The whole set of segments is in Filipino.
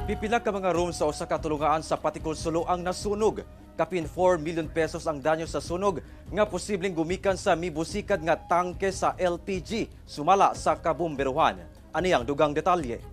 Pipila ka mga room sa usa ka tulungaan sa Patikul, Sulu ang nasunog. Kapin 4 million pesos ang danyo sa sunog nga posibleng gumikan sa mibusikad nga tangke sa LPG sumala sa kabumberuhan. Ani ang dugang detalye.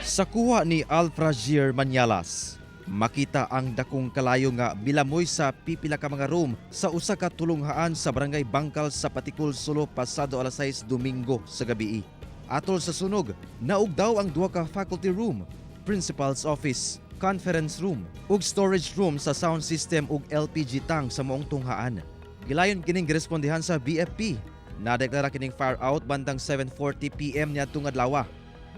Sa kuha ni Alfragier Manyalas, makita ang dakong kalayo nga bilamoy sa pipila ka mga room sa usa ka tulunghaan sa barangay Bangkal sa Patikul, Sulu pasado alas 6 Domingo sa gabii. Atol sa sunog, naug daw ang duha ka faculty room, principal's office, conference room ug storage room sa sound system ug LPG tank sa moong tunghaan. Gilayon kining girespondihan sa BFP. Nadeklara kining fire out bandang 7:40 PM niadtong adlaw.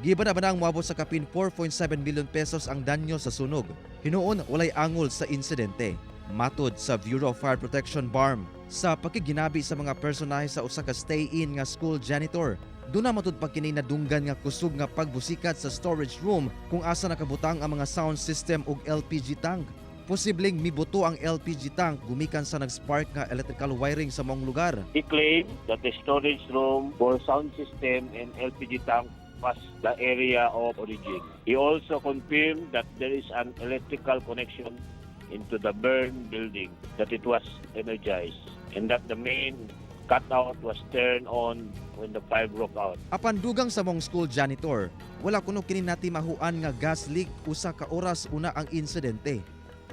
Gibana-bana ang moabot sa kapin 4.7 million pesos ang danyo sa sunog. Hinuon walay angol sa insidente. Matod sa Bureau of Fire Protection BARM, sa pakiginabi sa mga personahe sa usa ka stay-in nga school janitor, doon na matud pa kini nadunggan nga kusog nga pagbusikat sa storage room kung asa nakabutang ang mga sound system ug LPG tank. Posibleng mibuto ang LPG tank gumikan sa nag-spark nga electrical wiring sa mong lugar. He claimed that the storage room for sound system and LPG tank was the area of origin. He also confirmed that there is an electrical connection into the burned building, that it was energized, and that the main cutout was turned on when the fire broke out. Apan dugang sa mong school janitor, wala kuno kini nati mahuan nga gas leak usa ka oras una ang insidente.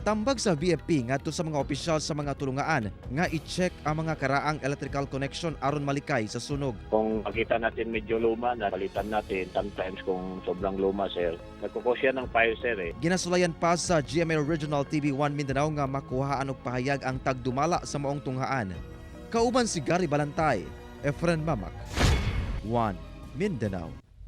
Tambag sa BFP ngadto sa mga opisyal sa mga tulungaan nga i-check ang mga karaang electrical connection aron malikay sa sunog. Kung makita natin medyo luma, napalitan natin. Sometimes kung sobrang luma, sir, nagkukosya ng fire, sir. Ginasulayan pa sa GMA Regional TV1 Mindanao nga makuhaan og pahayag ang tagdumala sa maong tunghaan. Kauban si Gary Balantay, Efren Mamak, 1 Mindanao.